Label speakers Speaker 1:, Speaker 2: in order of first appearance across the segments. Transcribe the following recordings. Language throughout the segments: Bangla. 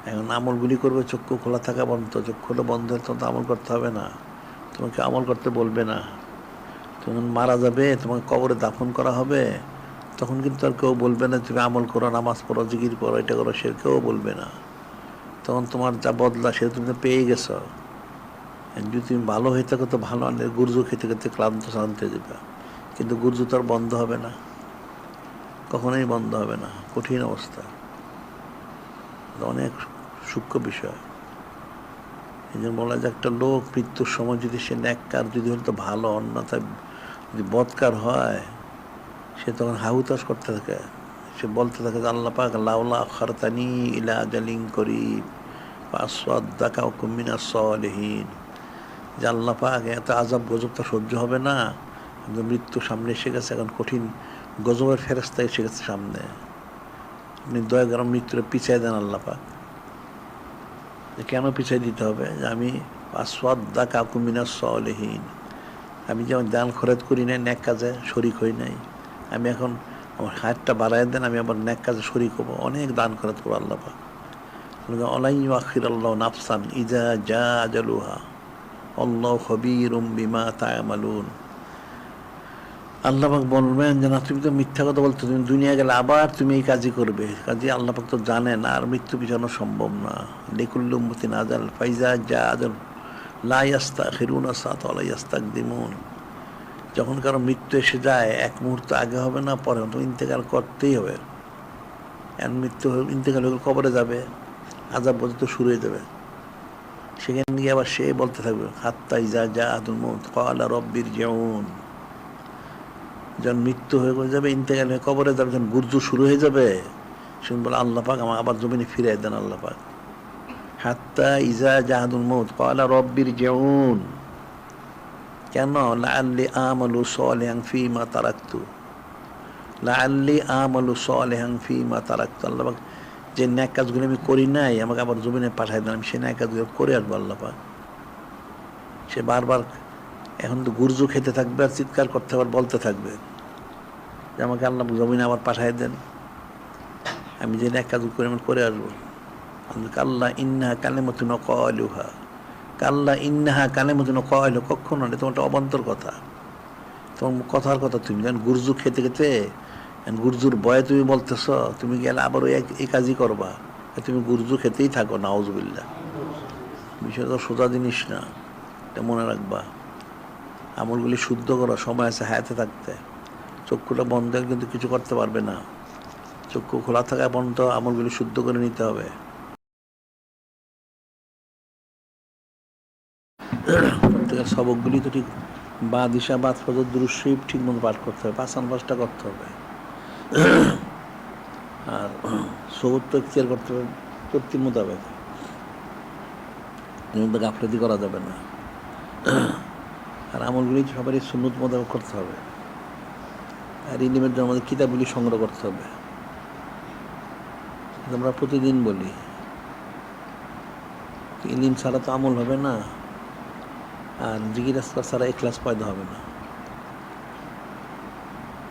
Speaker 1: এখন আমলগুলি করবে চক্ষু খোলা থাকা বন্ধ, চক্ষুটা বন্ধ হলে তো আমল করতে হবে না, তোমাকে আমল করতে বলবে না। তুমি মারা যাবে, তোমাকে কবরে দাফন করা হবে, তখন কিন্তু আর কেউ বলবে না তুমি আমল করো, নামাজ পড়ো, জিকির করো, এটা করো, সে কেউ বলবে না। তখন তোমার যা বদলা সেটা তুমি তো পেয়ে গেছো। যদি তুমি ভালো হয়ে থাকো তো ভালো, আনলে গুরজু খেতে খেতে ক্লান্ত শান্ত হয়ে যাবে। কিন্তু গুরজু তো আর বন্ধ হবে না, কখনোই বন্ধ হবে না, কঠিন অবস্থা, অনেক সূক্ষ্ম বিষয়। এই জন্য বলা যায় একটা লোক মৃত্যুর সময় যদি সে ন্যাক্কার যদি হয়তো ভালো, অন্যথায় যদি বদকার হয়, সে তখন হাহুতাশ করতে থাকে, সে বলতে থাকে যে আল্লাহ পাক লাউলা আখারতানি ইলা আজালিন করিব ফাসসাদ্দাকা ওয়া কুম মিনাস সালিহিন, যে আল্লাহ পাক এত আযাব গজব তো সহ্য হবে না, কিন্তু মৃত্যু সামনে এসে গেছে, এখন কঠিন গজবের ফেরেশতা এসে গেছে সামনে, আপনি দয়া করে মৃত্যুরে পিছাই দেন আল্লাহ পাক। কেন পিছাই দিতে হবে? যে আমি ফাসসাদ্দাকা ওয়া কুম মিনাস সালিহিন, আমি যেমন দান খরচ করি নাই, ন্যাক কাজে শরিক হই নাই, আমি এখন আমার হাতটা বাড়াই দেন, আমি আবার ন্যাক কাজে শরিক হবো, অনেক দান খরচ করবো আল্লাহ পাক। আলাই আখির আল্লাহ নাফসান ইজা জা আজালুহা আল্লাহ খবীরুম বিমা তা'মালুন। আল্লাহ পাক বলবেন যে না, তুমি তো মিথ্যা কথা বলছো, তুমি দুনিয়া গেলে আবার তুমি এই কাজই করবে, কাজে আল্লাহ পাক তো জানেন আর মৃত্যু পিছানো সম্ভব না। লিকুল্লি উম্মতিন আজাল ফাইজা জা আজাল লা ইয়াস্তাখিরুনা সাআতান ওয়া লা ইস্তাকদিমুন। যখন কারো মৃত্যু এসে যায়, এক মুহূর্ত আগে হবে না পরে, তো ইন্তেকাল করতেই হবে। এখন মৃত্যু ইন্তেকাল হয়ে কবরে যাবে, আযাব পর্যন্ত শুরু হয়ে যাবে, সেখানে গিয়ে আবার সে বলতে থাকবে হাত্তা ইজা জাআতুল মাউত ক্বালা রাব্বি ইরজিউন। যখন মৃত্যু হয়ে যাবে, ইন্তেকাল হয়ে কবরে যাবে, যখন গুরজু শুরু হয়ে যাবে, সে বলে আল্লাহ পাক আমার আবার জমিনে ফিরাই দেন আল্লাহ পাক। হাত্তা ইজা জাআতুল মাউত ক্বালা রাব্বি ইরজিউন। কেন? লাআল্লি আমালু সালিহান ফীমা তারাকতু, লাআল্লি আমালু সালিহান ফীমা তারাকতু। আল্লাহ পাক যে ন্যাক কাজগুলো আমি করি নাই, আমাকে আবার জমিনে পাঠাই দেন, আমি সেই ন্যাক কাজগুলো করে আসবো আল্লাহ পাক। সে বারবার এখন তো গুরজু খেতে থাকবে আর চিৎকার করতে, আবার বলতে থাকবে যে আমাকে আল্লাহ জমিনে আবার পাঠাই দেন, আমি যে ন্যাক কাজ করে আমি করে আসবো। কাল্লা ইন্নাহা কালিমাতুন ক্বালুহা, কাল্লা ইন্নাহা কালিমাতুন ক্বালুহা, কখনো না, তোমার একটা অবান্তর কথা, তোমার কথার কথা। তুমি যেন গুরজু খেতে খেতে গুরজুর ভয়ে তুমি বলতেছ, তুমি গেলে আবার ওই এই কাজই করবা, তুমি গুরজু খেতেই থাকো, নাউজুবিল্লাহ। বিষয়টা সোজা জিনিস না, এটা মনে রাখবা। আমলগুলি শুদ্ধ করো, সময় আছে হায়াতে থাকতে। চক্ষুটা বন্ধ কিন্তু কিছু করতে পারবে না, চক্ষু খোলা থাকা পর্যন্ত আমলগুলি শুদ্ধ করে নিতে হবে। প্রত্যেকের সবকগুলি তো ঠিক বা দিশা বাদ ফজর দুরূদ শরীফ ঠিক মতো পাঠ করতে হবে, পাঁচান পাঁচটা করতে হবে, আর সবুজ তো ইখতিয়ার করতে হবে তরতিব মোতাবেক, কিন্তু গাফলতি করা যাবে না। আর আমলগুলি সবারই সুন্নত মোতাবেক করতে হবে। আর ইলমের জন্য আমাদের কিতাবগুলি সংগ্রহ করতে হবে। আমরা প্রতিদিন বলি ইলম ছাড়া তো আমল হবে না, আর জিকির আজকার ছাড়া ইখলাস পয়দা হবে না।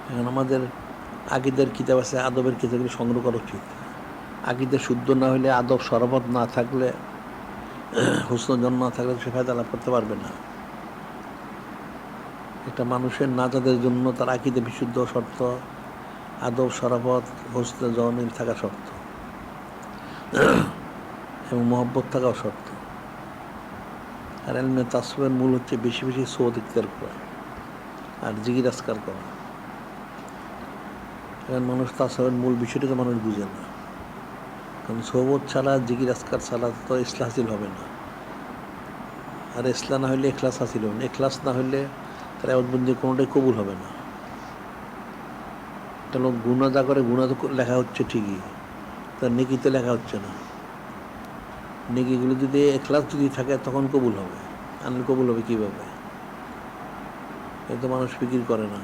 Speaker 1: এখন আমাদের আকীদার কিতাব আছে, আদবের কিতাবগুলি সংগ্রহ করা উচিত। আকীদা শুদ্ধ না হলে, আদব শরাফত না থাকলে, হুসন জন না থাকলে সে ফায়দা লাভ করতে পারবে না। একটা মানুষের নাজাতের জন্য তার আকীদা বিশুদ্ধ শর্ত, আদব শরাফত হুসন জমিল থাকা শর্ত, এবং মহব্বত থাকাও শর্ত। আর এলমে তাসওয়ুফের মূল হচ্ছে বেশি বেশি সওয়াত ইখতিয়ার করা আর জিকির আজকার করা। এখন মানুষ তাসওয়ুফের মূল বিষয়টাকে মানুষ বুঝে না, কারণ সওয়াত ছাড়া, জিকির আজকার ছাড়া তো ইসলাহ হাসিল হবে না। আর ইসলাহ না হলে ইখলাস হাসিল হবে না, ইখলাস না হলে তার ইবাদতবন্দি কোনোটাই কবুল হবে না। একটা লোক গুনাহ যা করে, গুনাহ তো লেখা হচ্ছে ঠিকই, তার নেকিতে লেখা হচ্ছে না। নেকিগুলো যদি ইখলাস যদি থাকে তখন কবুল হবে, আনলে কবুল হবে কীভাবে? এ তো মানুষ ফিকির করে না।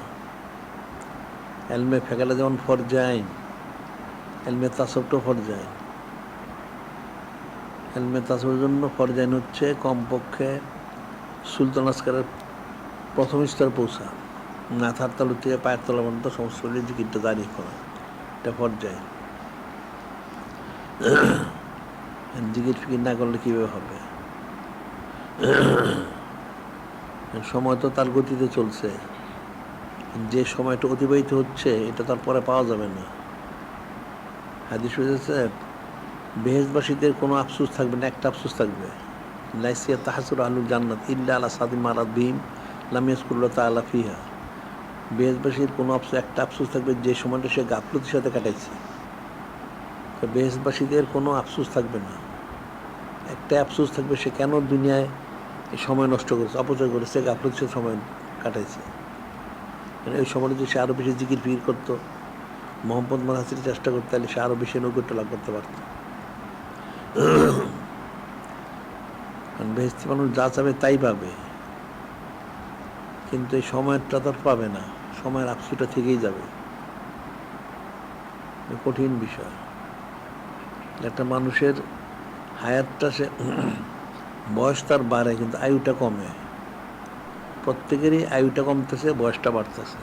Speaker 1: এলমে ফেকালে যেমন ফরজ আইন, এলমে তাসাউফটাও ফরজ আইন। এলমে তাসাউফের জন্য ফরজ আইন হচ্ছে কমপক্ষে সুলতান আসকারের প্রথম স্তরে পৌঁছা, মাথার তালু থেকে পায়ের তলা পর্যন্ত সমস্ত জিকিরটা জারি করা, এটা ফরজ আইন। জিকির ফিকির না করলে কীভাবে হবে? সময় তো তার গতিতে চলছে, যে সময়টা অতিবাহিত হচ্ছে এটা তার পরে পাওয়া যাবে না। হাদিস হয়েছে বেহেশতবাসীদের কোনো আফসোস থাকবে না, একটা আফসোস থাকবে, লাইসিয়া তাহাসুর আহলুল জান্নাত ইল্লা আলা সাদিম মারাদ বিহিম লাম ইয়াজকুরুল্লাহ তাআলা ফিহা। বেহেশতবাসীর কোনো একটা আফসোস থাকবে যে সময়টা সে গাফলতির সাথে কাটাইছে। তো বেহেশতবাসীদের কোনো আফসোস থাকবে না, একটা আফসোস থাকবে সে কেন দুনিয়ায় এই সময় নষ্ট করেছে, অপচয় করেছে, গাফলতির সাথে সময় কাটাইছে। এই সময়টা যদি সে আরও বেশি জিকির ফিকির করতো, মোহাম্মদ মানহাসির চেষ্টা করতে, তাহলে সে আরও বেশি নৈকট্য লাভ করতে পারত। কারণ বেহেশতি মানুষ যা চাবে তাই পাবে, কিন্তু এই সময়টা তার পাবে না, সময়ের আফসোসটা থেকেই যাবে। কঠিন বিষয়। একটা মানুষের হায়াতটা সে বয়স তার বাড়ে কিন্তু আয়ুটা কমে, প্রত্যেকেরই আয়ুটা কমতেছে, বয়সটা বাড়তেছে।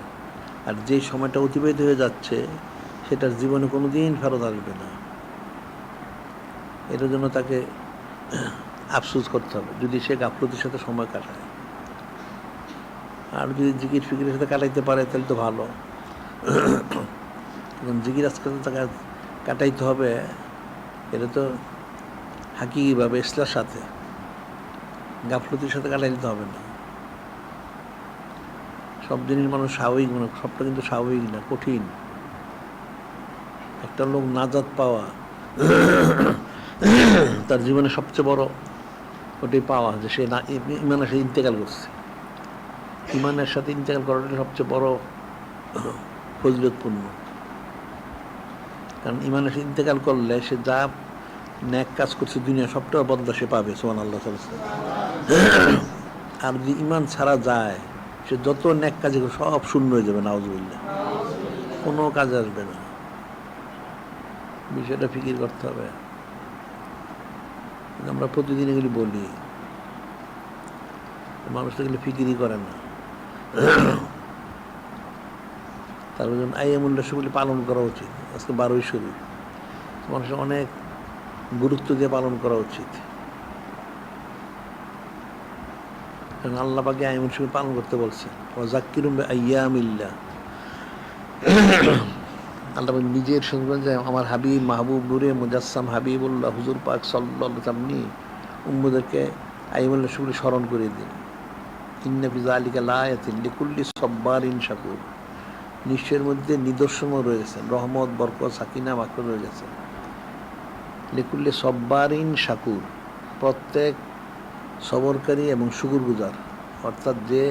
Speaker 1: আর যেই সময়টা অতিবাহিত হয়ে যাচ্ছে সেটার জীবনে কোনো দিন ফেরত আসবে না। এটার জন্য তাকে আফসোস করতে হবে যদি সে গাফলতির সাথে সময় কাটায়। আর যদি জিকির ফিকিরের সাথে কাটাইতে পারে তাহলে তো ভালো। জিকির আজকাল তাকে কাটাইতে হবে, এটা তো হাকিভাবে ইসলার সাথে, গাফলতির সাথে কাটাই দিতে হবে না। সব জিনিস মানুষ স্বাভাবিক মনে, সবটা কিন্তু স্বাভাবিক না, কঠিন। একটা লোক নাজাত পাওয়া তার জীবনে সবচেয়ে বড় ওটাই পাওয়া, যে সে ইমানের সাথে ইন্তেকাল করছে। ইমানের সাথে ইন্তেকাল করাটা সবচেয়ে বড় ফজিলতপূর্ণ। কারণ ইমানের সাথে ইন্তেকাল করলে সে যা ন্যাক কাজ করছে দুনিয়া সবটা বদলা সে পাবে, সুবহানাল্লাহ। আর যদি ইমান ছাড়া যায়, সে যত ন্যাক কাজে সব শূন্য হয়ে যাবে, নাউজুবিল্লাহ, কোনো কাজে আসবে না। বিষয়টা ফিকির করতে হবে। আমরা প্রতিদিন এগুলি বলি, মানুষ তো এগুলি ফিকিরই করে না। তার জন্য আইয়ামুল্লাহ সেগুলি পালন করা উচিত। আজকে 12ই শরীফ মানুষের অনেক গুরুত্ব দিয়ে পালন করা উচিত। কারণ আল্লাহ পাকে আইয়ামুল শরীফ পালন করতে বলছেন, ওয়াযাক্কিরুম বিআইয়ামিল্লাহ। আল্লাহ নিজের সঙ্গে যে আমার হাবিব মাহবুব নূরে মুজাসসাম হাবিবুল্লাহ হুজুর পাক সাল্লাল্লাহু আলাইহি ওয়াসাল্লাম উম্মতদেরকে আইয়ামুল শরীফ স্মরণ করে দিন। ইন্না ফি যালিকা লাআয়াতিন লিকুল্লি সাব্বারিন শাকুর। নিশ্চয়ের মধ্যে নিদর্শনও রয়েছে, রহমত, বরকত, সাকিনা, মাকরুর রয়ে গেছে। লিকুল্লি সাব্বারিন শাকুর, প্রত্যেক সবরকারী এবং শুকরগুজার, অর্থাৎ যে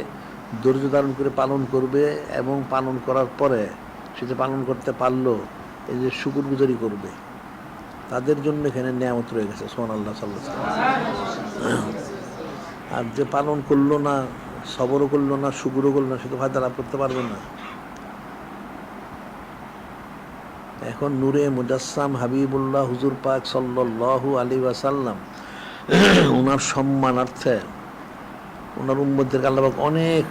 Speaker 1: ধৈর্য ধারণ করে পালন করবে এবং পালন করার পরে সে যে পালন করতে পারলো, এই যে শুকরগুজারি করবে, তাদের জন্য এখানে নিয়ামত রয়ে গেছে, সুবহানাল্লাহ সাল্লাল্লাহু আলাইহি ওয়াসাল্লাম। আর যে পালন করলো না, সবরও করলো না, শুকরও করলো না, সে তো ফায়দা লাভ করতে পারবে না। এখন নূরে মুজাসসাম হাবিবুল্লাহ হুজুর পাক সাল্লাল্লাহু আলাইহি ওয়াসাল্লাম, ওনার সম্মানার্থে ওনার উম্মতদেরকে আল্লাহ পাক অনেক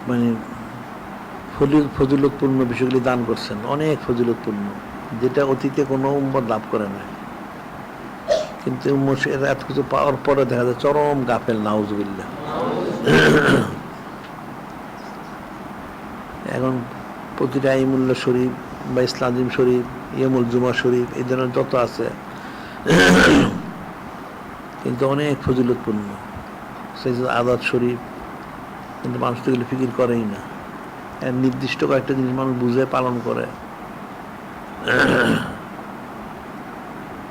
Speaker 1: মানে ফজিলতপূর্ণ বিষয়গুলি দান করছেন, অনেক ফজিলতপূর্ণ, যেটা অতীতে কোনো উম্মত লাভ করে না। কিন্তু এরা এত কিছু পাওয়ার পরে দেখা যায় চরম গাফেল, নাউজুবিল্লাহ। এখন প্রতিটা আইমুল্লাহ শরীফ বা ইসলাম শরীফ, ইয়ামুল জুমা শরীফ, এই ধরনের যত আছে কিন্তু অনেক ফজিলতপূর্ণ। সেই আজাদ শরীফ, কিন্তু মানুষ তো এগুলো ফিকির করেই না। নির্দিষ্ট কয়েকটা জিনিস মানুষ বুঝে পালন করে,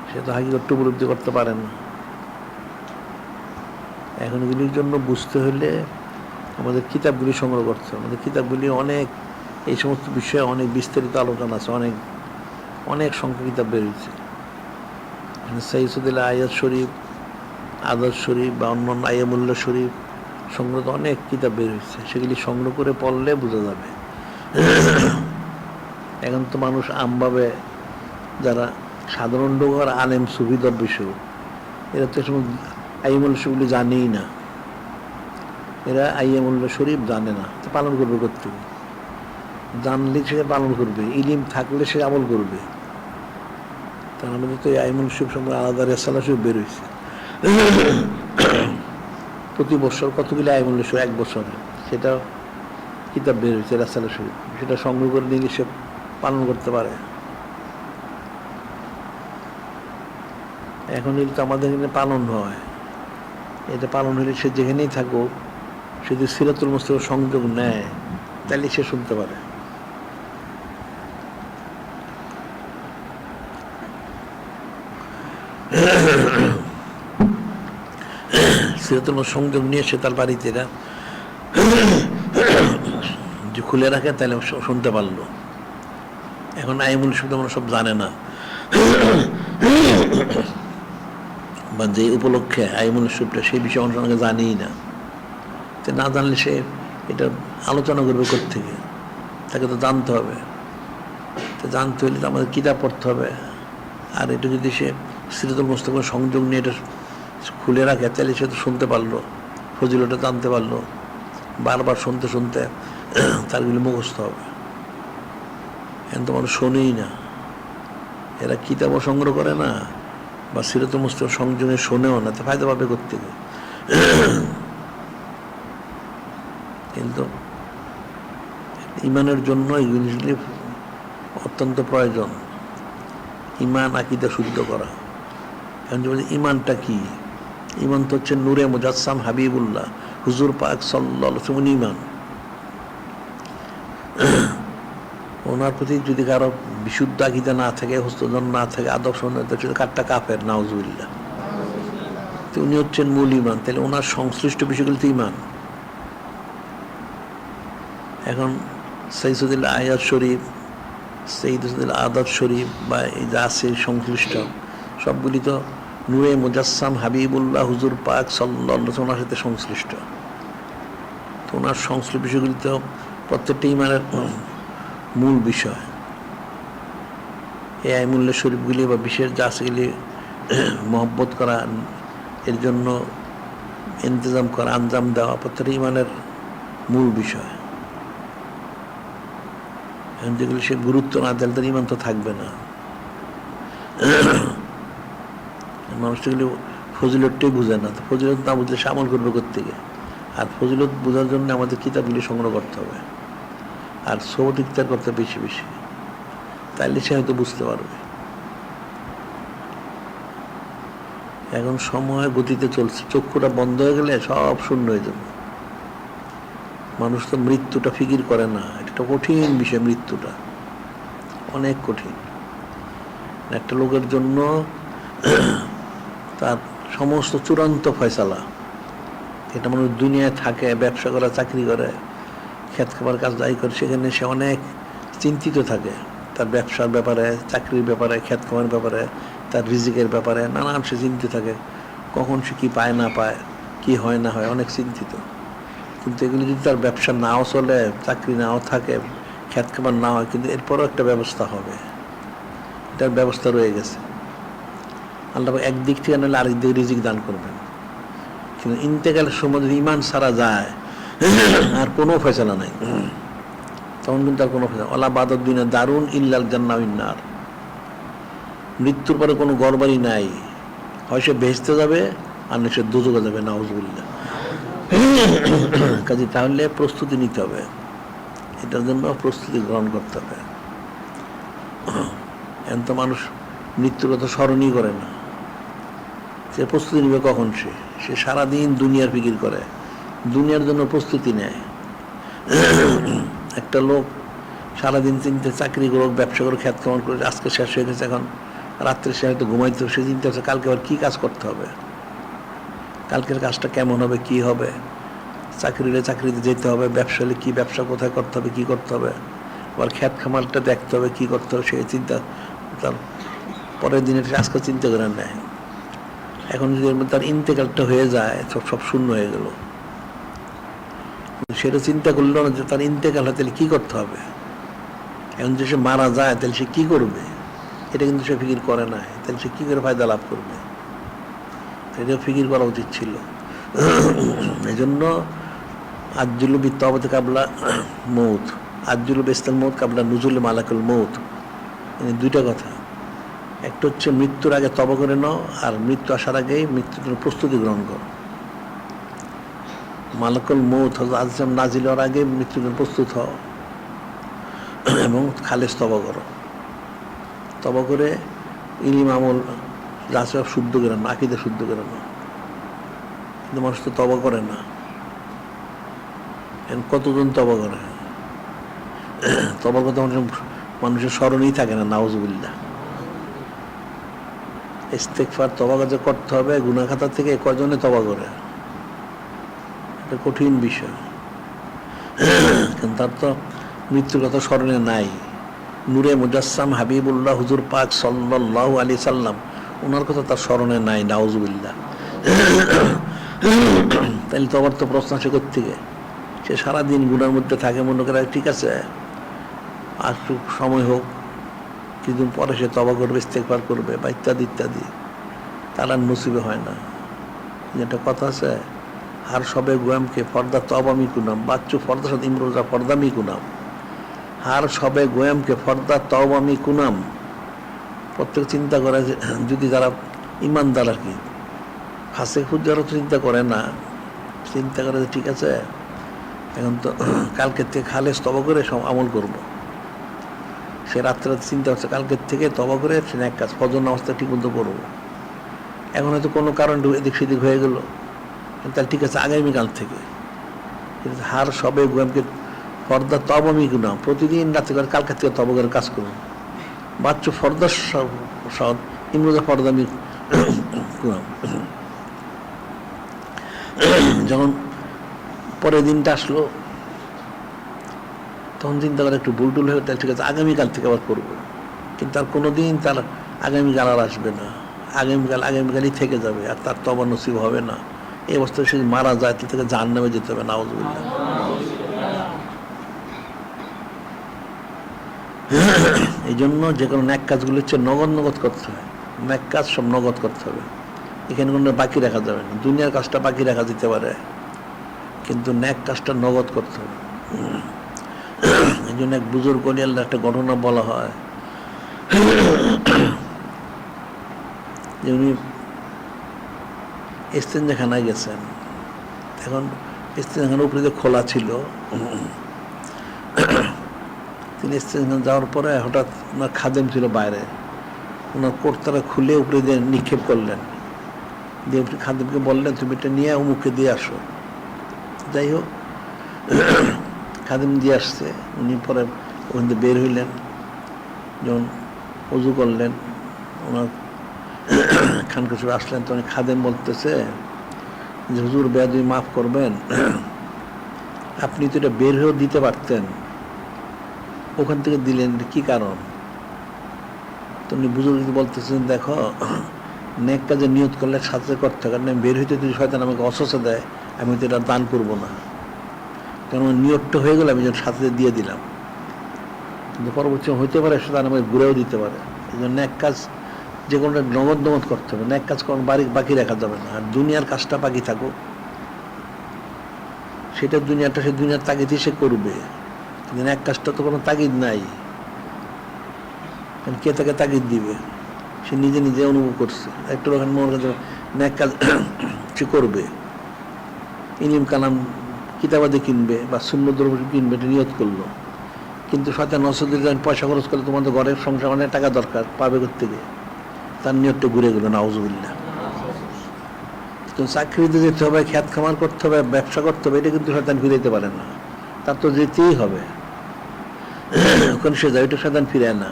Speaker 1: সে তো হাকিকত উপলব্ধি করতে পারে না। এখন এগুলির জন্য বুঝতে হলে আমাদের কিতাবগুলি সংগ্রহ করতে হবে। আমাদের কিতাবগুলি অনেক এই সমস্ত বিষয়ে অনেক বিস্তারিত আলোচনা আছে, অনেক অনেক সংখ্যা কিতাব বেরিয়েছে। সাইয়্যিদুল আয়াত শরীফ, আজাদ শরীফ বা অন্যান্য আইয়ামুল্লাহ শরীফ সংগ্রহ অনেক কিতাব বের হয়েছে, সেগুলি সংগ্রহ করে পড়লে বোঝা যাবে। এখন তো মানুষ আমভাবে যারা সাধারণ লোক আর আলেম সুফি দরবেশ, এরা তো সময় আইয়ামুল্লাহ শরীফগুলি জানেই না। এরা আইয়ামুল্লাহ শরীফ জানে না, তো পালন করবে করতে, জানলে সে পালন করবে, ইলিম থাকলে সে আমল করবে। তার আমাদের তো এই আইমুল শরীফ সম্পর্কে আলাদা রেসালা শরীফ বের হয়েছে প্রতি বছর কতগুলি আইমুল শরীফ এক বছরে সেটা কিতাব বের হয়েছে রেসালা শরীফ, সেটা সংগ্রহ করে নিয়ে সে পালন করতে পারে। এখন তো আমাদের এখানে পালন হয়, এটা পালন হলে সে যেখানেই থাকুক সে যদি সিরাতুল মুস্তাফার সংযোগ নেয় তাহলে সে শুনতে পারে। সিরাতুল মুস্তাফার সংযোগ নিয়ে সে তার বাড়িতে এরা যে খুলে রাখে তাহলে শুনতে পারলো। এখন আইমুল শব্দ আমরা সব জানে না, বা যে উপলক্ষে আইমুল শব্দটা সেই বিষয়ে অনেকে জানেই না। তো না জানলে সে এটা আলোচনা করবে কোত্থেকে, তাকে তো জানতে হবে। তো জানতে হলে তো আমাদের কিতাব পড়তে হবে। আর এটা যদি সে সিরাতুল মুস্তাফার সংযোগ নিয়ে এটা খুলে রাখে তাহলে সে তো শুনতে পারলো, ফজিলতটা জানতে পারলো। বারবার শুনতে শুনতে তারগুলি মুখস্থ হবে। এখন তো মানুষ শোনেই না, এরা কিতাবও সংগ্রহ করে না বা সিরাতুল মুস্তাফার সংযোগে শোনেও না, তো ফায়দা পাবে কোত্থেকে? কিন্তু ইমানের জন্য এই জিনিসগুলি অত্যন্ত প্রয়োজন। ইমান আকীদা শুদ্ধ করা। এখন যে ইমানটা কি? ইমান তো হচ্ছে নূরে মুজাসসাম হাবিবুল্লাহ হুজুর পাক সাল্লাল্লাহু আলাইহি ওয়াসাল্লাম ইমান। ওনার প্রতি যদি কারো বিশুদ্ধ আকীদা না থাকে, হস্তজন না থাকে, আদর্শ কারটা কাফের, নাউজুবিল্লাহ। তো উনি হচ্ছেন মূল ইমান, তাহলে ওনার সংশ্লিষ্ট বিষয়গুলো তো ইমান। এখন সৈয়দুল আয়াত শরীফ, সৈয়দুল আদাত শরীফ বা এই যা আছে সংশ্লিষ্ট সবগুলি তো নূরে মুজাসসাম হাবিবুল্লাহ হুজুর পাক সাল্লাল্লাহু আলাইহি ওয়াসাল্লামের সাথে সংশ্লিষ্ট। তো ওনার সংশ্লিষ্ট বিষয়গুলি তো প্রত্যেকটা ইমানের মূল বিষয়। এই আইমুল্লাহ শরীফগুলি বা বিশেষ যা সেগুলি মহব্বত করা, এর জন্য ইন্তজাম করা, আঞ্জাম দেওয়া প্রত্যেকটা ইমানের মূল বিষয়। এখন যেগুলি সে গুরুত্ব না দিলে তার ইমান তো থাকবে না। মানুষ সেগুলি ফজিলতটাই বুঝে না, তো ফজিলত না বুঝলে সে আমল করবে কোত্থেকে? আর ফজিলত বোঝার জন্য আমাদের কিতাবগুলি সংগ্রহ করতে হবে আর সোবত ইখতিয়ার করতে বেশি বেশি, তাইলে সে হয়তো বুঝতে পারবে। এখন সময় গতিতে চলছে, চক্ষুটা বন্ধ হয়ে গেলে সব শূন্য হয়ে যাবে। মানুষ তো মৃত্যুটা ফিকির করে না, এটা কঠিন বিষয়। মৃত্যুটা অনেক কঠিন। একটা লোকের জন্য তার সমস্ত চূড়ান্ত ফয়সালা, এটা মানুষ দুনিয়ায় থাকে, ব্যবসা করে, চাকরি করে, খেত খাবার কাজ যাই করে, সেখানে সে অনেক চিন্তিত থাকে। তার ব্যবসার ব্যাপারে, চাকরির ব্যাপারে, খেত খামারের ব্যাপারে, তার রিজিকের ব্যাপারে নানান সে চিন্তিত থাকে। কখন সে কী পায় না পায়, কি হয় না হয়, অনেক চিন্তিত। কিন্তু এগুলি যদি তার ব্যবসা নাও চলে, চাকরি নাও থাকে, খেত খাবার না হয়, কিন্তু এরপরও একটা ব্যবস্থা হবে, এটার ব্যবস্থা রয়ে গেছে। আল্লাহ একদিক থেকে নাহলে আরেক দিকে রিজিক দান করবেন। কিন্তু ইন্তেকালের সময় যদি ইমান ছাড়া যায় আর কোনো ফয়সালা নাই, তখন কিন্তু আর কোনো ফয়সালা। আল্লাহ বাদত দিনে দারুন ইল্লাল জান্নাহ ওয়ান নার। মৃত্যুর পরে কোনো ঘরবাড়ি নাই, হয় সে বেহেশতে যাবে আর না সে দোজখে যাবে, নাউজুবিল্লাহ। কাজে তাহলে প্রস্তুতি নিতে হবে, এটার জন্য প্রস্তুতি গ্রহণ করতে হবে। এখন তো মানুষ মৃত্যুর কথা স্মরণই করে না। সে প্রস্তুতি নেবে কখন? সে সারাদিন দুনিয়ার ফিকির করে, দুনিয়ার জন্য প্রস্তুতি নেয়। একটা লোক সারাদিন চিন্তা, চাকরি করুক, ব্যবসা করুক, খ্যাত কামান করে, আজকে শেষ হয়ে গেছে, এখন রাত্রে সে হয়তো ঘুমাইতে, সে চিন্তা হচ্ছে কালকে আবার কী কাজ করতে হবে, কালকের কাজটা কেমন হবে, কি হবে, চাকরি হলে চাকরিতে যেতে হবে, ব্যবসা হলে কী ব্যবসা, কোথায় করতে হবে, কী করতে হবে, আবার খ্যাত খামারটা দেখতে হবে, কী করতে হবে, সেই চিন্তা তার পরের দিনে আজকে চিন্তা করে নেয়। এখন যদি তার ইন্তেকালটা হয়ে যায়, সব শূন্য হয়ে গেল। সেটা চিন্তা করলো না যে তার ইন্তেকাল হয় তাহলে কী করতে হবে। এখন যে সে মারা যায় তাহলে সে কী করবে, এটা কিন্তু সে ফিকির করে না। তাহলে সে কী করে ফায়দা লাভ করবে, এটা ফিকির করা উচিত ছিল। এই জন্য আজ্জুলু বিত্তাওবাতি কাবলা মৌত, আজ্জুলু বিস্তাল মৌত কাবলা নুজুল মালাকুল মৌত, দুইটা কথা। একটা হচ্ছে মৃত্যুর আগে তওবা করে নাও, আর মৃত্যু আসার আগেই মৃত্যুর জন্য প্রস্তুতি গ্রহণ করো। মালাকুল মউত হযরত আদম নাজিল হওয়ার আগে মৃত্যুর জন্য প্রস্তুত হও এবং খালেস তওবা করো। তওবা করে ইলম আমল যা সব শুদ্ধ করে না, আকীদা শুদ্ধ করে না। কিন্তু মানুষ তো তওবা করে না। কতজন তওবা করে? তওবার কথা মানুষের স্মরণেই থাকে না। নাউজুবিল্লাহ। ইস্তেগফার তওবা যে করতে হবে গুনাহ খাতা থেকে, কয়জনে তওবা করে? এটা কঠিন বিষয়। কিন্তু তার তো মৃত্যুর কথা স্মরণে নাই। নূরে মুজাসসাম হাবিবুল্লাহ হুজুর পাক সাল্লাল্লাহু আলাইহি সাল্লাম, ওনার কথা তার স্মরণে নাই। নাউজুবিল্লাহ। তাহলে তওবার তো প্রশ্ন আসে কোত্থেকে? সে সারাদিন গুনার মধ্যে থাকে, মনে করে ঠিক আছে আর একটু সময় হোক, কিছুদিন পরে সে তওবা করবে, ইস্তেগফার করবে বা ইত্যাদি ইত্যাদি। তার আর নসিবে হয় না। একটা কথা আছে, হার সবে গোয়ামকে ফর্দা তবামি কুনাম, বাচ্চু ফর্দার সাথে ইমরোজা ফর্দামি কুনাম। হার সবে গোয়ামকে ফর্দা তবামি কুনাম। প্রত্যেক চিন্তা করে যে যদি যারা ইমানদার আর কি, ফাঁসে খুঁজারও চিন্তা করে না, চিন্তা করে যে ঠিক আছে এখন তো কালকের থেকে খালেস তওবা করে সব আমল করব। সে রাত্রে চিন্তা হচ্ছে কালকের থেকে তওবা করে সে এক কাজ ফজর নামাজটা ঠিক মতো করবো। এখন হয়তো কোনো কারণ এদিক সেদিক হয়ে গেল, তাহলে ঠিক আছে আগামীকাল থেকে। হার সবে গোয়ামকে ফর্দা তবামি গুনাম, প্রতিদিন রাতে করে কালকের থেকে তওবা করে কাজ করুন। বাচ্চু ফর্দার সদ ইমরোজা ফর্দামি গুনাম। যখন পরের দিনটা আসলো তখন চিন্তা করে একটু ভুল টুল হয়ে, তাহলে ঠিক আছে আগামীকাল থেকে আবার করবো। কিন্তু আর কোনো দিন তার আগামীকাল আর আসবে না। আগামীকালই থেকে যাবে, আর তার তওবা নসিব হবে না। এই অবস্থায় সে মারা যায়, তার থেকে জাহান্নামে যেতে হবে। নাউজুবিল্লাহ। এই জন্য যে কোনো ন্যাক কাজগুলো হচ্ছে নগদ করতে হয়। ন্যাক কাজ সব নগদ করতে হবে, এখানে কোনো বাকি রাখা যাবে না। দুনিয়ার কাজটা বাকি রাখা যেতে পারে, কিন্তু ন্যাক কাজটা নগদ করতে হবে। এই জন্য এক বুজুর্গ আল্লাহ একটা ঘটনা বলা হয় যে উনি ইস্তেঞ্জাখানায় গেছেন। এখন ইস্তেঞ্জাখানার উপরে যে খোলা ছিল, তিনি ইস্তেঞ্জাখানা যাওয়ার পরে হঠাৎ ওনার খাদেম ছিল বাইরে, ওনার কোটতারা খুলে উপরে দিয়ে নিক্ষেপ করলেন, দিয়ে খাদেমকে বললেন তুমি এটা নিয়ে অমুককে দিয়ে আসো। যাই হোক খাদেম দিয়ে আসছে। উনি পরে ওখান থেকে বের হইলেন, যখন অজু করলেন ওনার খানকসুর আসলেন, তখন খাদেম বলতেছে যে হুজুর বেয়াদবি মাফ করবেন, আপনি তো এটা বের হয়েও দিতে পারতেন, ওখান থেকে দিলেন কি কারণ? তো উনি বুজুর্গ বলতেছেন দেখো নেক কাজে নিয়ত করলে সাথে করতে হয়, কারণ বের হইতে যদি শয়তান আমাকে অসুস্থ দেয় আমি তো এটা দান করবো না, কারণ নিয়তটা হয়ে গেলে আমি যখন সাথে দিয়ে দিলাম। কিন্তু পরবর্তী হইতে পারে শয়তান আমাকে ঘুরেও দিতে পারে। এই জন্য নেক কাজ যে কোনোটা নগদ করতে হবে। নেক কাজ কোনো বাকি রাখা যাবে না। আর দুনিয়ার কাজটা বাকি থাকুক, সেটা দুনিয়াটা সে দুনিয়ার তাগিদই সে করবে, কিন্তু নেক কাজটা তো কোনো তাগিদ নাই। কে তাকে তাগিদ দিবে? সে নিজে নিজে অনুভব করছে একটু ওখানে মনে করছে নেক কাজ সে করবে, ইলম কালাম কিতাবাদি কিনবে বা সুন্নত দ্রব্য কিনবে, এটা নিয়ত করলো। কিন্তু শয়তান নসরুল পয়সা খরচ করলে তোমাদের ঘরের সংসার অনেক টাকা দরকার, পাবে কোত্থেকে? তার নিয়তটা ঘুরে গেল। নাউজুবিল্লাহ। তো চাকরিতে যেতে হবে, খ্যাত খামার করতে হবে, ব্যবসা করতে হবে, এটা কিন্তু শয়তান ফিরাইতে পারে না। তার তো যেতেই হবে, ওখানে সে যায়, ওইটা শয়তান ফিরায় না।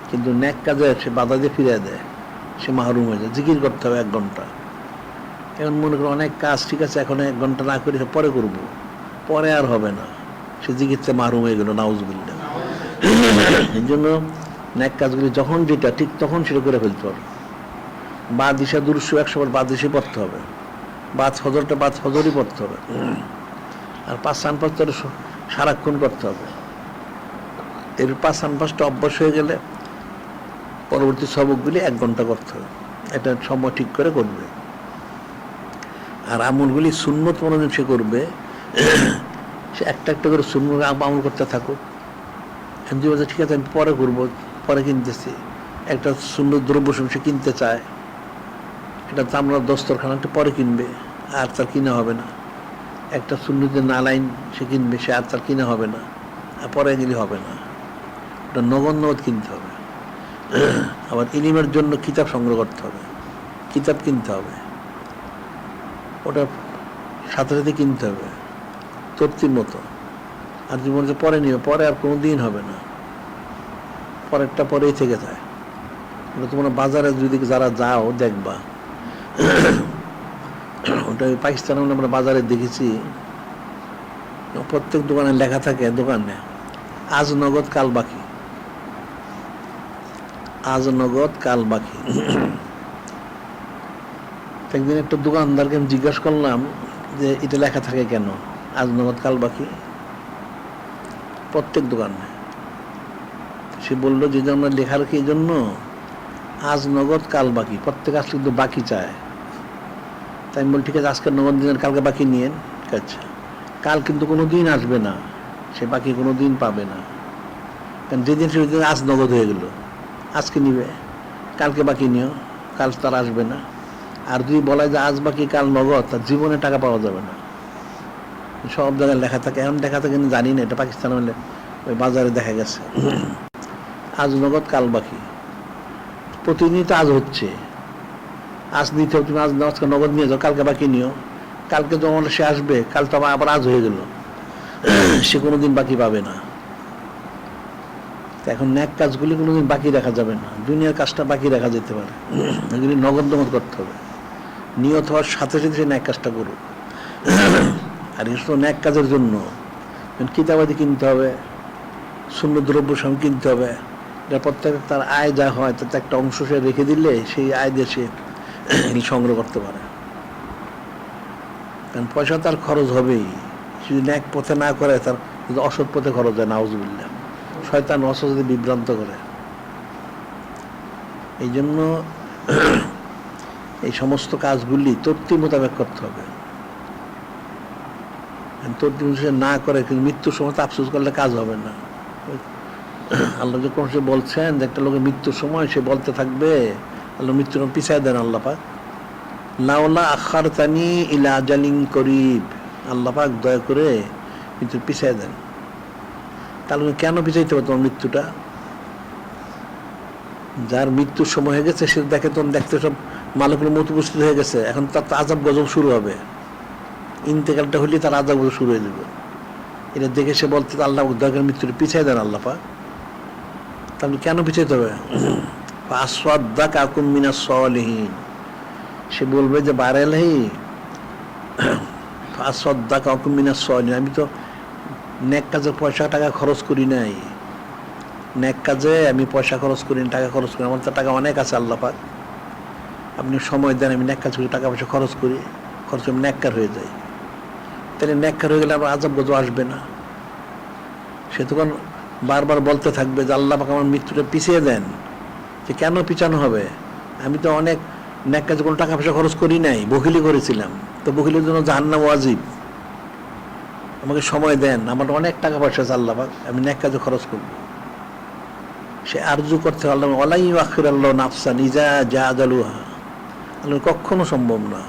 Speaker 1: কিন্তু নেক কাজে সে বাধা দিয়ে ফিরিয়ে দেয়, সে মাহরুম হয়ে যায়। জিকির করতে হবে 1 ঘন্টা। এখন মনে করো অনেক কাজ ঠিক আছে, এখন 1 ঘন্টা না করে পরে করবো, পরে আর হবে না, সে জিকিরতে মাহরুম হয়ে গেল। নাউজুবিল্লাহ। এই জন্য নেক কাজগুলি যখন যেটা ঠিক তখন সেটা করে ফেলতে হবে। বা দিশা দুরুশো 100 বার বাদ দিশে পড়তে হবে, বাদ ফজরটা বাদ ফজরই পড়তে হবে। আর 5 সানপাঁচটা সারাক্ষণ করতে হবে। এর 5 সানপাঁচটা অভ্যাস হয়ে গেলে পরবর্তী সবকগুলি 1 ঘন্টা করতে হবে। এটা সময় ঠিক করে করবে। আর আমলগুলি সুন্নত মনোযোগ সে করবে, সে একটা করে সুন্নত আমল করতে থাকুক। ঠিক আছে আমি পরে করবো, পরে কিনতেছি, একটা সুন্দর দ্রব্য সে কিনতে চায়, এটা চামড়ার দস্তরখানা একটু পরে কিনবে, আর তার কিনা হবে না। একটা সুন্নতে নালাইন সে কিনবে, সে আর তার কিনা হবে না, আর পরে গেলে হবে না। ওটা নগদ নগদ কিনতে হবে। আবার ইলিমের জন্য কিতাব সংগ্রহ করতে হবে, কিতাব কিনতে হবে, ওটা সাথে সাথে কিনতে হবে তর্তির মতো। আর জীবন যে পরে নিবে, পরে আর কোনো দিন হবে না, পরেরটা পরেই থেকে যায়। ওটা তোমরা বাজারে যদি যারা যাও দেখবা, ওটা পাকিস্তানে আমরা বাজারে দেখেছি, প্রত্যেক দোকানে লেখা থাকে, দোকানে আজ নগদ কাল বাকি, আজ নগদ কাল বাকি। একদিন একটা দোকানদারকে আমি জিজ্ঞাসা করলাম যে এটা লেখা থাকে কেন, আজ নগদ কাল বাকি প্রত্যেক দোকানে? সে বললো যে আমরা লেখা রাখি এই জন্য, আজ নগদ কাল বাকি, প্রত্যেক আসলে কিন্তু বাকি চায়। তাই আমি বলি ঠিক আছে, আজকে নগদ দিনের কালকে বাকি নিয়েন। আচ্ছা, কাল কিন্তু কোনো দিন আসবে না, সে বাকি কোনো দিন পাবে না, কারণ যেদিন সেদিন আজ নগদ হয়ে গেল, আজকে নিবে, কালকে বাকি নিও, কাল তার আসবে না। আর যদি বলা যে আজ বাকি কাল নগদ, তার জীবনে টাকা পাওয়া যাবে না। সব জায়গায় লেখা থাকে, এখন দেখা থাকে জানি না, এটা পাকিস্তানে ওই বাজারে দেখা গেছে আজ নগদ কাল বাকি। প্রতিদিনই তো আজ হচ্ছে, আজ নিতে হবে, তুমি আজ আজকে নগদ নিয়ে যাও, কালকে বাকি নিও, কালকে যখন সে আসবে, কাল তো আবার আজ হয়ে গেল, সে কোনোদিন বাকি পাবে না। এখন ন্যাক কাজগুলি কোনোদিন বাকি রাখা যাবে না, দুনিয়ার কাজটা বাকি রাখা যেতে পারে, এগুলি নগদ নগদ করতে হবে, নিয়ত হওয়ার সাথে সাথে সে ন্যাক কাজটা করুক। আর এসব ন্যাক কাজের জন্য কিতাবাদি কিনতে হবে, শূন্য দ্রব্য সামগ্রী কিনতে হবে, এটা প্রত্যেক তার আয় যা হয় তাতে একটা অংশ সে রেখে দিলে সেই আয় দিয়ে সে সংগ্রহ করতে পারে। কারণ পয়সা তার খরচ হবেই, যদি ন্যাক পথে না করে, তার যদি অসৎ পথে খরচ হয়, নাউজুবিল্লাহ, শয়তান অসৎ বিভ্রান্ত করে। এই জন্য এই সমস্ত কাজগুলি তর্তি মোতাবেক করতে হবে। তর্তি না করে কিন্তু মৃত্যুর সময় আফসোস করলে কাজ হবে না। আল্লাহ যে কোন বলছেন যে একটা লোকের মৃত্যুর সময় সে বলতে থাকবে, আল্লাহ মৃত্যুর পিছায় দেন আল্লাহ পাক, লাউলা আখারতানি ইলা আজালিন করিব, আল্লাহ পাক দয়া করে মৃত্যুর পিছায় দেন। তাহলে কেন পিছাইতে হবে তোমার মৃত্যুটা? যার মৃত্যুর সময় হয়ে গেছে সে দেখে, তখন দেখতে সব মালিকুল মউত উপস্থিত হয়ে গেছে, এখন তার তো আযাব গজব শুরু হবে, ইন্তেকালটা হলে তার আযাব গজব শুরু হয়ে যাবে। এটা দেখে সে বলতে, আল্লাহ দয়া করে মৃত্যুটা পিছাই দেন আল্লাহ পাক। তাহলে কেন পিছাইতে হবে? ফাসওয়াদ্দাকা আকুম মিনাস সালিহিন, সে বলবে যে বারেলাহি ফাসওয়াদ্দাকা আকুম মিনাস সালিহিন, আমি তো নেক কাজে পয়সা টাকা খরচ করি নাই, নেক কাজে আমি পয়সা খরচ করি, টাকা খরচ করি, আমার তো টাকা অনেক আছে আল্লাহ পাক, আপনি সময় দেন, আমি নেক কাজ করি, টাকা পয়সা খরচ করি, খরচ আমি নেককার হয়ে যাই। তাহলে নেককার হয়ে গেলে আমার আযাব গজব আসবে না। সে তখন বারবার বলতে থাকবে যে আল্লাহ পাক আমার মৃত্যুটা পিছিয়ে দেন। যে কেন পিছানো হবে? আমি তো অনেক নেক কাজে কোনো টাকা পয়সা খরচ করি নাই, বখিলি করেছিলাম, তো বখিলের জন্য জাহান্নাম ওয়াজিব, আমাকে সময় দেন, আমার অনেক টাকা পয়সা আছে আল্লাহ পাক, আমি নেক কাজে খরচ করব। সে আরজু করতে আল্লাহ ওয়ালাই আখির আল্লাহ নাফসান ইজা যা আজালুহা, আল্লাহ কখনো সম্ভব না,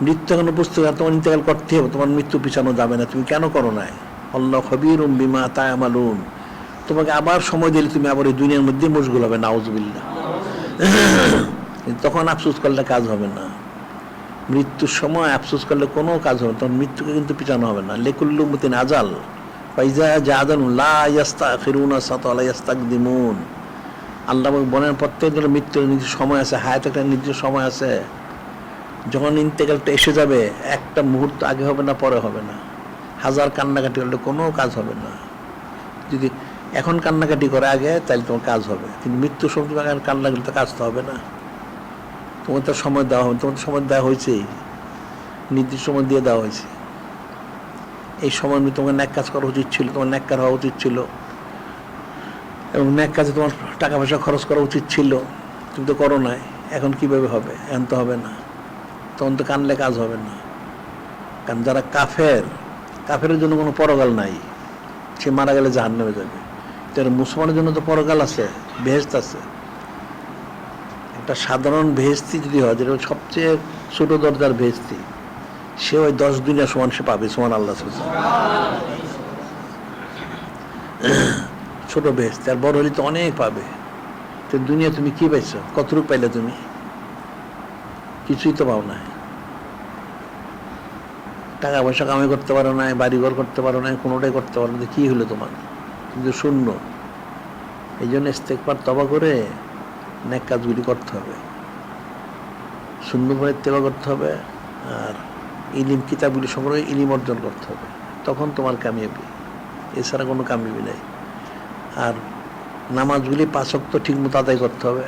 Speaker 1: মৃত্যু এখন বুঝতে হবে, তোমার ইন্তেকাল করতে হবে, তোমার মৃত্যু পিছানো যাবে না, তুমি কেন করো নাই? আল্লাহ খবীরুম বিমা তা'মালুন, তোমাকে আবার সময় দিলে তুমি আবার এই দুনিয়ার মধ্যে মশগুল হবে, নাউজুবিল্লাহ। তখন আফসোস করলে কাজ হবে না, মৃত্যুর সময় আফসোস করলে কোনো কাজ হবে না, তখন মৃত্যুকে কিন্তু পিছানো হবে না। লিকুল্লি উম্মাতিন আজাল ফাইজা জাআদানু লা ইস্তাখিরুনা সাতা লা ইস্তাকদিমুন, আল্লাহ বলেন প্রত্যেকের মৃত্যুর নির্দিষ্ট সময় আছে, হায়াতের একটা নির্দিষ্ট সময় আছে, যখন ইন্তেকালটা এসে যাবে একটা মুহূর্ত আগে হবে না, পরে হবে না। হাজার কান্নাকাটি করলে কোনো কাজ হবে না। যদি এখন কান্নাকাটি করে আগে, তাহলে তোমার কাজ হবে, কিন্তু মৃত্যুর সময় তুমি আগে কান্না করলে তো কাজ তো হবে না। তোমার তো সময় দেওয়া হবে, তোমার তো সময় দেওয়া হয়েছেই, নির্দিষ্ট সময় দিয়ে দেওয়া হয়েছে। এই সময় তোমার ন্যাক কাজ করা উচিত ছিল, তোমার ন্যাক্কার হওয়া উচিত ছিল, এবং ন্যাক কাজে তোমার টাকা পয়সা খরচ করা উচিত ছিল, তুমি তো করো নাই। এখন কিভাবে হবে? এখন তো হবে না, তখন তো কানলে কাজ হবে না। কারণ যারা কাফের, কাফের জন্য কোনো পরকাল নাই, সে মারা গেলে জাহান্নামে যাবে। তার মুসলমানের জন্য তো পরকাল আছে, বেহেশত আছে, একটা সাধারণ ভেস্তি যদি হয়, যেটা সবচেয়ে ছোট দরজার ভেস্তি, সে ওই 10 দুনিয়া সমান সে পাবে, সমান আল্লাহ। ছোট ভেস্তি, আর বড় হলে তো অনেক পাবে। তো দুনিয়া তুমি কি পাইছো? কতটুকু পাইলে তুমি? কিছুই তো পাও না। টাকা পয়সা কামাই করতে পারো না, বাড়িঘর করতে পারো না, কোনোটাই করতে পারো না, কি হলো তোমার? কিন্তু শূন্য। এই জন্য ইস্তেগফার তওবা করে নেক কাজগুলি করতে হবে, সুন্দরভাবে ইত্তেবা করতে হবে, আর ইলিম কিতাবগুলি সংগ্রহে ইলিম অর্জন করতে হবে, তখন তোমার কামিয়াবি। এছাড়া কোনো কামিয়াবি নেই। আর নামাজগুলি 5 ওয়াক্ত ঠিক মতো আদায় করতে হবে।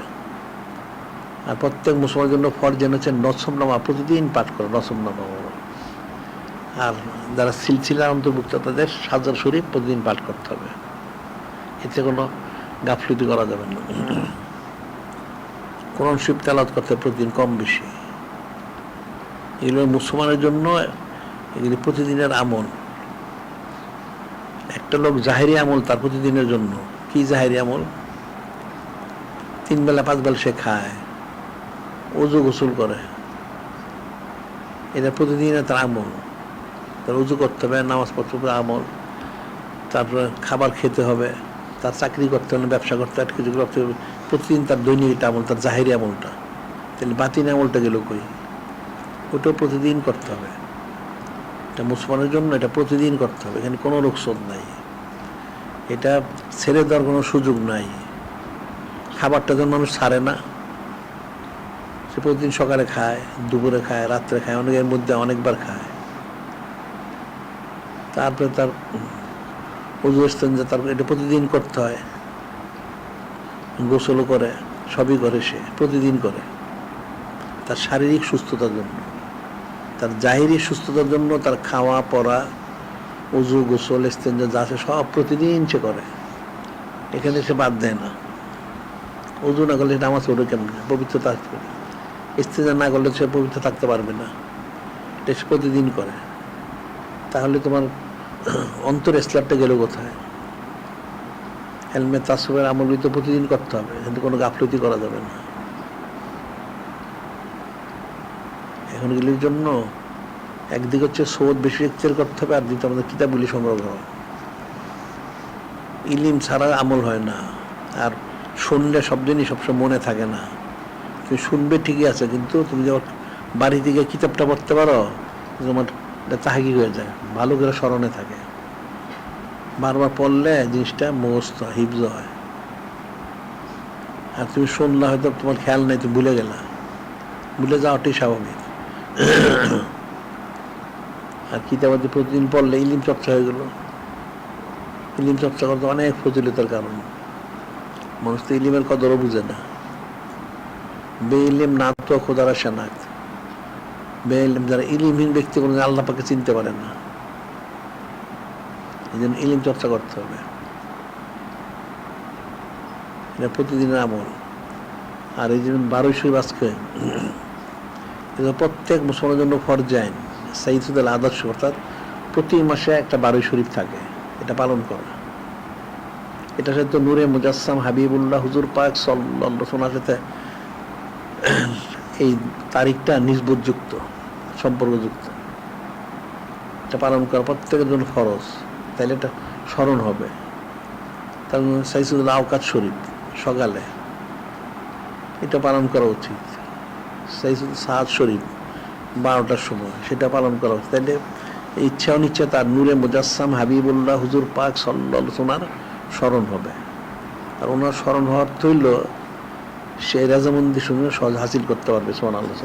Speaker 1: আর প্রত্যেক মুসলমানের জন্য ফরজ হচ্ছে নসম নামা প্রতিদিন পাঠ করো, নসম নামা। আর যারা সিলসিলার অন্তর্ভুক্ত তাদের সাজার শরীফ প্রতিদিন পাঠ করতে হবে, এতে কোনো গাফলতি করা যাবে না। কোরআন শরীফ তেলাওয়াত করতে প্রতিদিন কম বেশি। এগুলো মুসলমানের জন্য এগুলি প্রতিদিনের আমল। একটা লোক জাহেরি আমল তার প্রতিদিনের জন্য। কি জাহেরি আমল? 3 বেলা 5 বেলা সে খায়, ওযু গোসল করে, এটা প্রতিদিনের তার আমল। তার উজু করতে হবে, নামাজ পড়তে হবে, আমল। তারপরে খাবার খেতে হবে, তার চাকরি করতে হবে, ব্যবসা করতে হবে, কিছু করতে হবে, প্রতিদিন তার দৈনিক আমল, তার জাহেরি আমলটা। তাহলে বাতিন আমলটা গেল কই? ওটাও প্রতিদিন করতে হবে। এটা মুসলমানের জন্য এটা প্রতিদিন করতে হবে, এখানে কোনো রুখসত নাই, এটা ছেড়ে দেওয়ার কোনো সুযোগ নাই। খাবারটা যেন মানুষ ছাড়ে না, সে প্রতিদিন সকালে খায়, দুপুরে খায়, রাত্রে খায়, অনেকের মধ্যে অনেকবার খায়। তারপরে তার ওযু ইস্তেঞ্জা, তারপরে এটা প্রতিদিন করতে হয়। গোসলও করে, সবই করে, সে প্রতিদিন করে তার শারীরিক সুস্থতার জন্য। তার জাহিরি সুস্থতার জন্য তার খাওয়া পড়া, ওযু গোসল ইস্তেঞ্জা যা আছে সব প্রতিদিন সে করে, এখানে সে বাদ দেয় না। ওযু না করলে নামাজ পড়বে কেমন? পবিত্র থাকবে। ইস্তেঞ্জা না করলে সে পবিত্র থাকতে পারবে না, এটা সে প্রতিদিন করে। তাহলে তোমার অন্তর ইসলামটা গেল কোথায়? হেলমেট তাসবের আমলগুলি তো প্রতিদিন করতে হবে, কিন্তু কোনো গাফলতি করা যাবে না। এখন এগুলির জন্য একদিকে হচ্ছে সৌদ বেশি ইখতিয়ার করতে হবে, আর দ্বিতীয় আমাদের কিতাবগুলি সংগ্রহ করা। ইলিম ছাড়া আমল হয় না। আর শুনলে সব দিনই সবসময় মনে থাকে না। তুমি শুনবে ঠিকই আছে, কিন্তু তুমি যখন বাড়ি থেকে কিতাবটা পড়তে পারো, তোমার তাহাকি হয়ে যায়, ভালো করে স্মরণে থাকে। বারবার পড়লে জিনিসটা মুখস্থ হিফজ হয়। আর তুমি শুনলা, হয়তো তোমার খেয়াল নেই, তুমি ভুলে গেলা, ভুলে যাওয়াটাই স্বাভাবিক। আর কিতাবাদি প্রতিদিন পড়লে ইলিম চর্চা হয়ে গেল। ইলিম চর্চা করতে অনেক ফজিলতের কারণ। মানুষ তো ইলিমের কদরও বুঝে না। বে ইলিম না তো খোদারা শানাত। বে ইলিম, যারা ইলিমহীন ব্যক্তি কোনো আল্লাহ পাকে চিনতে পারে না। এই জন্য ইলিম চর্চা করতে হবে, এটা প্রতিদিনের আমল। আর এই জন্য 12 শরীফ আজকে প্রত্যেক মুসলমানের জন্য ফরজ আইন, সাইয়্যিদুল আদর্শ, অর্থাৎ প্রতি মাসে একটা 12 শরীফ থাকে, এটা পালন করা। এটা সাথে নূরে মুজাসসাম হাবিবুল্লাহ হুজুর পাক সাল্লাল্লাহু আলাইহি ওয়াসাল্লামের সাথে এই তারিখটা নিসবতযুক্ত, সম্পর্কযুক্ত। এটা পালন করা প্রত্যেকের জন্য ফরজ, তাইলে এটা স্মরণ হবে। তার সাইয়্যিদুল আওকাত শরীফ সকালে, এটা পালন করা উচিত। সাইয়্যিদুল সাদ শরীফ 12টার সময়, সেটা পালন করা উচিত। তাইলে ইচ্ছা অনিচ্ছা তার নূরে মুজাসসাম হাবিবুল্লাহ হুজুর পাক সাল্লাল্লাহু আলাইহি ওয়াসাল্লামের স্মরণ হবে। আর ওনার স্মরণ হওয়ার তৈল সে রাজামন্দি শুনে সহজ হাসিল করতে পারবে, সুবহানাল্লাহ।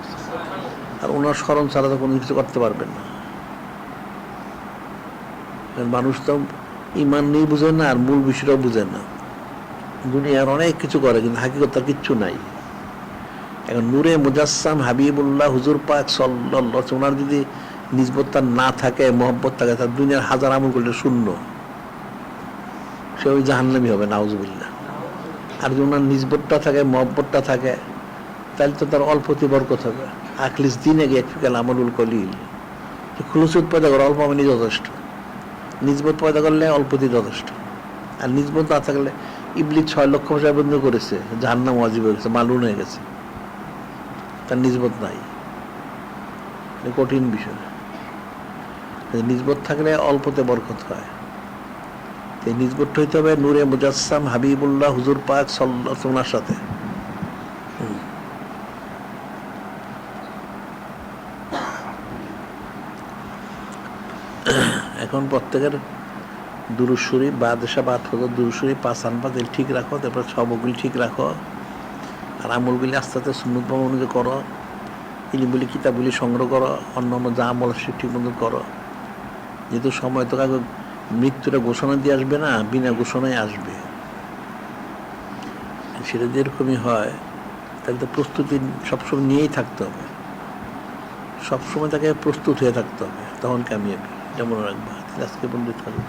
Speaker 1: আর ওনার স্মরণ ছাড়া তো কোনো কিছু করতে পারবেন না। মানুষ তো ইমান নেই বুঝে না, আর মূল বিষয়টাও বুঝে না। দুনিয়ার অনেক কিছু করে, কিন্তু হাকিকত তার কিচ্ছু নাই। এখন নূরে মুজাসসাম হাবিবুল্লাহ হুজুর পাক সাল্লাল্লাহু আলাইহি ওয়াসাল্লাম, ওনার যদি নিসবত না থাকে, মহব্বত থাকে, তার দুনিয়ার হাজার আমল করলে শূন্য, সে ওই জাহান্নামী হবে, নাউজুবিল্লাহ। আর যদি ওনার নিসবতটা থাকে, মহব্বতটা থাকে, তাহলে তো তার অল্পতি বরকত হবে। আখলিস দিন আগে একফিকাল আমলুল কলিল, খুলুসুত পয়দা করে অল্প আমলই যথেষ্ট। নিসবত পয়দা করলে অল্পতি যথেষ্ট। আর নিসবত না থাকলে ইবলিস 6 লক্ষ বছর বন্ধ করেছে, জাহান্নাম ওয়াজিব হয়ে গেছে, মালুন হয়ে গেছে। তার নিজবত নাই, কঠিন বিষয়। নিজবত থাকলে অল্পতে বরকত হয়। এই নিজবতটা হইতে হবে নূরে মুজাসসাম হাবিবুল্লাহ হুজুর পাক সাল্লাল্লাহু ওনার সাথে। এখন প্রত্যেকের দুরূদ শরীফ বাদশা বাদ হতো দুরূদ শরীফ 5 আনপাত ঠিক রাখো, তারপর সবগুলি ঠিক রাখো, আর আমলগুলি আস্তে আস্তে সুন্নত অনুযায়ী করো, ইলমগুলি কিতাবগুলি সংগ্রহ করো, অন্য অন্য যা আমল সে ঠিক মতো করো। যেহেতু সময় তো কাউকে মৃত্যুটা ঘোষণা দিয়ে আসবে না, বিনা ঘোষণায় আসবে। সেটা যেরকমই হয়, তাহলে তো প্রস্তুতি সবসময় নিয়েই থাকতে হবে, সবসময় তাকে প্রস্তুত হয়ে থাকতে হবে, তখন কামিয়াবি। এটা মনে রাখবা। আজকে বন্ধু থাকবে।